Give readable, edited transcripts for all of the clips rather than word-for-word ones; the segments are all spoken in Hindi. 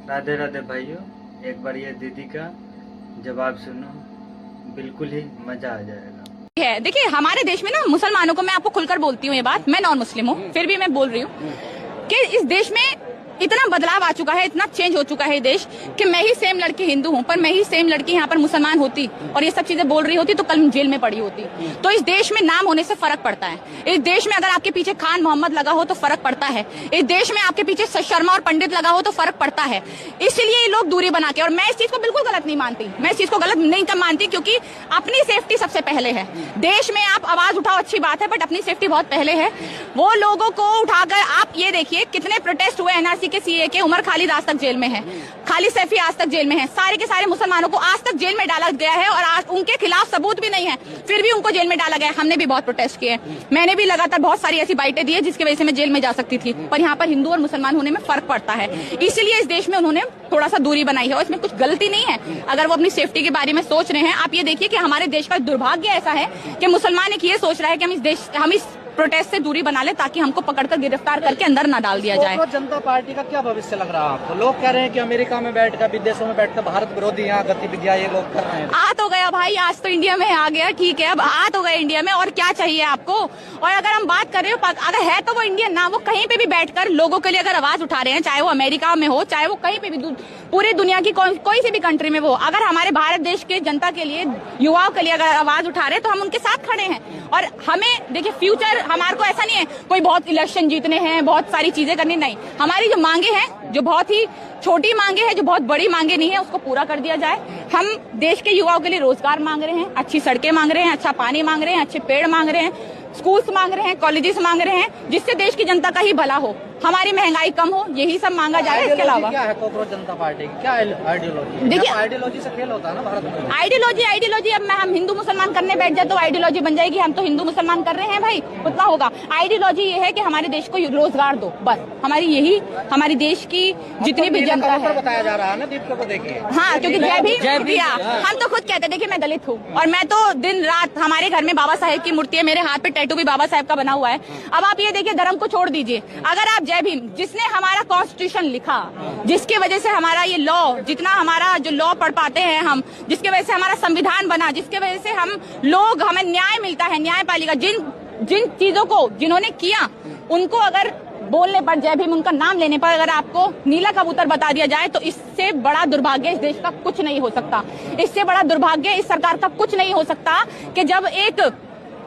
राधे राधे भाइयों, एक बार ये दीदी का जवाब सुनो, बिल्कुल ही मजा आ जाएगा। है देखिए, हमारे देश में ना मुसलमानों को, मैं आपको खुलकर बोलती हूँ ये बात, मैं नॉन मुस्लिम हूँ फिर भी मैं बोल रही हूँ कि इस देश में इतना बदलाव आ चुका है, इतना चेंज हो चुका है देश कि मैं ही सेम लड़की हिंदू हूँ, पर मैं ही सेम लड़की यहाँ पर मुसलमान होती और ये सब चीजें बोल रही होती तो कल जेल में पड़ी होती। तो इस देश में नाम होने से फर्क पड़ता है। इस देश में अगर आपके पीछे खान मोहम्मद लगा हो तो फर्क पड़ता है। इस देश में आपके पीछे शर्मा और पंडित लगा हो तो फर्क पड़ता है। इसलिए ये लोग दूरी बना के, और मैं इस चीज को बिल्कुल गलत नहीं मानती, मैं इस चीज को गलत नहीं मानती, क्योंकि अपनी सेफ्टी सबसे पहले है। देश में आप आवाज उठाओ, अच्छी बात है, बट अपनी सेफ्टी बहुत पहले है। वो लोगों को उठाकर आप ये देखिए कितने प्रोटेस्ट हुए एनआरसी के, सीए के। उमर खालिद आज तक जेल में है, खालिद सैफी आज तक जेल में है, सारे के सारे मुसलमानों को आज तक जेल में डाला गया है और आज उनके खिलाफ सबूत भी नहीं है, फिर भी उनको जेल में डाला गया है। हमने भी बहुत प्रोटेस्ट किए, मैंने भी लगातार बहुत सारी ऐसी बाइटें दी है जिसकी वजह से मैं जेल में जा सकती थी, पर यहाँ पर हिंदू और मुसलमान होने में फर्क पड़ता है। इसीलिए इस देश में उन्होंने थोड़ा सा दूरी बनाई है और इसमें कुछ गलती नहीं है अगर वो अपनी सेफ्टी के बारे में सोच रहे हैं। आप ये देखिए कि हमारे देश का दुर्भाग्य ऐसा है कि मुसलमान एक ये सोच रहा है कि हम इस प्रोटेस्ट से दूरी बना ले ताकि हमको पकड़कर गिरफ्तार करके अंदर ना डाल दिया जाए। जनता पार्टी का क्या भविष्य लग रहा है आपको? लोग कह रहे हैं कि अमेरिका में बैठकर, विदेशों में बैठकर भारत विरोधी यहाँ गतिविधियां ये लोग कर रहे हैं। आ तो गया भाई, आज तो इंडिया में आ गया, ठीक है, अब आ तो गए इंडिया में, और क्या चाहिए आपको? और अगर हम बात कर रहे हो, अगर है तो वो इंडियन ना, वो कहीं पे भी बैठकर लोगों के लिए अगर आवाज उठा रहे हैं, चाहे वो अमेरिका में हो, चाहे वो कहीं पे भी पूरी दुनिया की कोई सी भी कंट्री में वो, अगर हमारे भारत देश के जनता के लिए, युवाओं के लिए अगर आवाज उठा रहे हैं तो हम उनके साथ खड़े हैं। और हमें देखिए, फ्यूचर हमारे को ऐसा नहीं है कोई बहुत इलेक्शन जीतने हैं, बहुत सारी चीजें करनी, नहीं। हमारी जो मांगे हैं, जो बहुत ही छोटी मांगे हैं, जो बहुत बड़ी मांगे नहीं है, उसको पूरा कर दिया जाए। हम देश के युवाओं के लिए रोजगार मांग रहे हैं, अच्छी सड़कें मांग रहे हैं, अच्छा पानी मांग रहे हैं, अच्छे पेड़ मांग रहे हैं, स्कूल्स मांग रहे हैं, कॉलेजेस मांग रहे हैं, जिससे देश की जनता का ही भला हो, हमारी महंगाई कम हो, यही सब मांगा जा रहा है। इसके अलावा क्या है कॉकरोच जनता पार्टी की क्या आइडियोलॉजी? देखिए, आइडियोलॉजी से खेल होता है ना भारत में। आइडियोलॉजी अब हम हिंदू मुसलमान करने बैठ जाए तो आइडियोलॉजी बन जाएगी। हम तो हिंदू मुसलमान कर रहे हैं भाई, उतना होगा। आइडियोलॉजी ये है कि हमारे देश को रोजगार दो, बस। हमारी देश की जितनी भी जनता है, बताया जा रहा है ना, दीपिका को देखिए। हाँ, क्योंकि जय भीम, हम तो खुद कहते हैं, देखिए मैं दलित हूँ और मैं तो दिन रात, हमारे घर में बाबा साहेब की मूर्ति है, मेरे हाथ पे टैटू भी बाबा साहेब का बना हुआ है। अब आप ये देखिए, धर्म को छोड़ दीजिए, अगर आप जय भीम, जिसने हमारा कॉन्स्टिट्यूशन लिखा, जिसकी वजह से हमारा ये लॉ, जितना हमारा जो लॉ पढ़ पाते हैं हम, जिसकी वजह से हमारा संविधान बना, जिसकी वजह से हमें न्याय मिलता है, न्यायपालिका, जिन चीजों को जिन्होंने किया, उनको अगर बोलने पर, जय भीम, उनका नाम लेने पर अगर आपको नीला कबूतर बता दिया जाए तो इससे बड़ा दुर्भाग्य इस देश का कुछ नहीं हो सकता। इससे बड़ा दुर्भाग्य इस सरकार का कुछ नहीं हो सकता कि जब एक,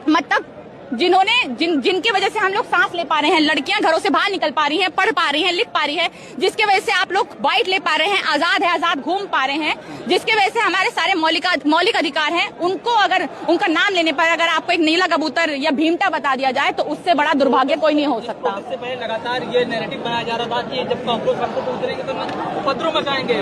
मतलब जिनकी वजह से हम लोग सांस ले पा रहे हैं, लड़कियां घरों से बाहर निकल पा रही हैं, पढ़ पा रही हैं, लिख पा रही है, जिसके वजह से आप लोग बाइट ले पा रहे हैं, आजाद घूम पा रहे हैं, जिसके वजह से हमारे सारे मौलिक अधिकार हैं, उनको अगर उनका नाम लेने पर अगर आपको एक नीला कबूतर या भीमटा बता दिया जाए तो उससे बड़ा दुर्भाग्य कोई नहीं हो सकता। इससे पहले लगातार ये नैरेटिव बनाया जा रहा था कि जब कॉकरोच हमको उतरेंगे तो उपद्रव मचाएंगे।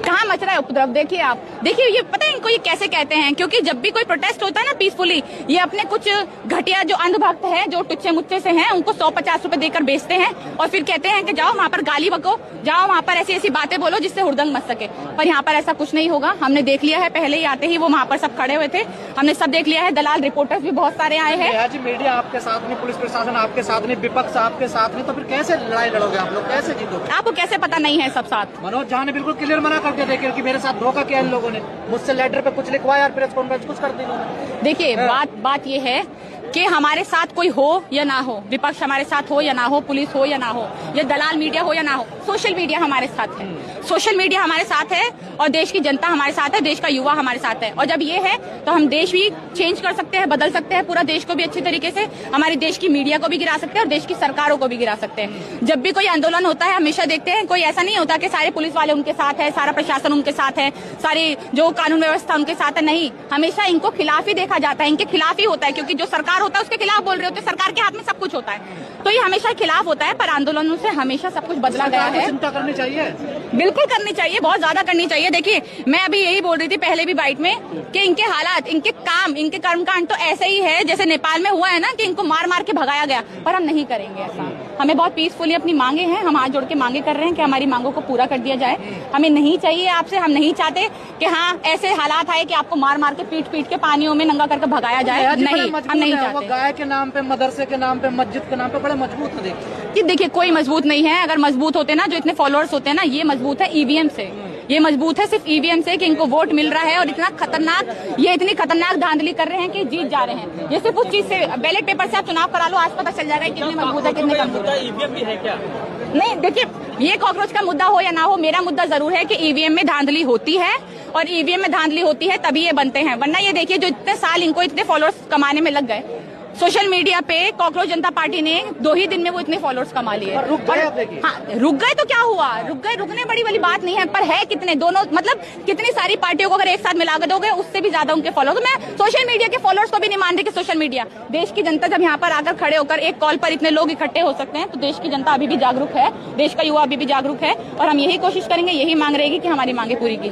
कहाँ मच रहा है उपद्रव? देखिए आप, देखिए ये पता है इनको ये कैसे कहते हैं, क्योंकि जब भी कोई प्रोटेस्ट होता है ना पीसफुली, ये अपने कुछ घटिया जो अंधभक्त है, जो टुच्चे मुच्चे से हैं, उनको 150 रुपए देकर बेचते हैं और फिर कहते हैं कि जाओ वहाँ पर गाली बको, जाओ वहाँ पर ऐसी ऐसी बातें बोलो जिससे हुड़दंग मच सके। पर यहाँ पर ऐसा कुछ नहीं होगा। हमने देख लिया है, पहले ही आते ही वो वहाँ पर सब खड़े हुए थे, हमने सब देख लिया है। दलाल रिपोर्टर्स भी बहुत सारे आए हैं। आज मीडिया आपके साथ में, पुलिस प्रशासन आपके साथ में, विपक्ष आपके साथ में, तो फिर कैसे लड़ाई लड़ोगे आप लोग, कैसे जीतोगे? आपको कैसे पता नहीं है सब साथ? मनोज झा ने बिल्कुल क्लियर मना कर दिया, देखिए कि मेरे साथ धोखा किया इन लोगों ने, मुझसे लेटर पे कुछ लिखवाया, प्रेस कॉन्फ्रेंस कुछ कर दी इन्होंने। देखिए, बात ये है कि हमारे साथ कोई हो या ना हो, विपक्ष हमारे साथ हो या ना हो, पुलिस हो या ना हो, या दलाल मीडिया हो या ना हो, सोशल मीडिया हमारे साथ है, सोशल मीडिया हमारे साथ है और देश की जनता हमारे साथ है, देश का युवा हमारे साथ है। और जब ये है तो हम देश भी चेंज कर सकते हैं, बदल सकते हैं, पूरा देश को भी अच्छी तरीके से, हमारे देश की मीडिया को भी गिरा सकते हैं और देश की सरकारों को भी गिरा सकते हैं। जब भी कोई आंदोलन होता है, हमेशा देखते हैं, कोई ऐसा नहीं होता कि सारे पुलिस वाले उनके साथ है, सारा प्रशासन उनके साथ है, सारी जो कानून व्यवस्था उनके साथ है, नहीं, हमेशा इनको खिलाफ ही देखा जाता है, इनके खिलाफ ही होता है, क्योंकि जो सरकार होता है उसके खिलाफ बोल रहे होते हैं, सरकार के हाथ में सब कुछ होता है, तो ये हमेशा खिलाफ होता है। पर आंदोलनों से हमेशा सब कुछ बदला गया है। चिंता करनी चाहिए, बिल्कुल करनी चाहिए, बहुत ज्यादा करनी चाहिए। देखिए, मैं अभी यही बोल रही थी पहले भी बाइट में कि इनके हालात, इनके काम, इनके कर्मकांड तो ऐसे ही है जैसे नेपाल में हुआ है ना, कि इनको मार मार के भगाया गया, पर हम नहीं करेंगे ऐसा। हमें बहुत पीसफुली अपनी मांगे हैं, हम हाथ जोड़ के मांगे कर रहे हैं कि हमारी मांगों को पूरा कर दिया जाए। हमें नहीं चाहिए आपसे, हम नहीं चाहते कि हाँ ऐसे हालात आए कि आपको मार मार के पीट के पानियों में नंगा करके भगाया जाए। नहीं, हम नहीं चाहते। गाय के नाम पे, मदरसे के नाम पे, मस्जिद के नाम पे बड़े मजबूत है। देखिए कि देखिए कोई मजबूत नहीं है। अगर मजबूत होते ना, जो इतने फॉलोअर्स होते हैं ना, ये मजबूत है ईवीएम से। ये मजबूत है सिर्फ ईवीएम से कि इनको वोट मिल रहा है और इतना खतरनाक, ये इतनी खतरनाक धांधली कर रहे हैं कि जीत जा रहे हैं। ये सिर्फ उस चीज से, बैलेट पेपर से आप चुनाव करा लो, आज पता चल जाएगा कितने मजबूत है कितने कमजोर है। ईवीएम भी है क्या? नहीं, देखिए ये कॉकरोच का मुद्दा हो या ना हो, मेरा मुद्दा जरूर है कि ईवीएम में धांधली होती है और ईवीएम में धांधली होती है तभी ये बनते हैं। वरना ये देखिए जो इतने साल इनको इतने फॉलोअर्स कमाने में लग गए सोशल मीडिया पे, कॉकरोच जनता पार्टी ने 2 ही दिन में वो इतने फॉलोअर्स कमा लिए। रुक गए अब देखिए। हाँ, रुक गए तो क्या हुआ, रुकने बड़ी वाली बात नहीं है, पर है कितने, दोनों मतलब कितनी सारी पार्टियों को अगर एक साथ मिला कर दोगे उससे भी ज्यादा उनके फॉलोअर्स। मैं सोशल मीडिया के फॉलोअर्स को भी नहीं मान रही कि सोशल मीडिया, देश की जनता जब यहाँ पर आकर खड़े होकर एक कॉल पर इतने लोग इकट्ठे हो सकते हैं तो देश की जनता अभी भी जागरूक है, देश का युवा अभी भी जागरूक है और हम यही कोशिश करेंगे, यही मांग रहेगी कि हमारी मांगे पूरी की।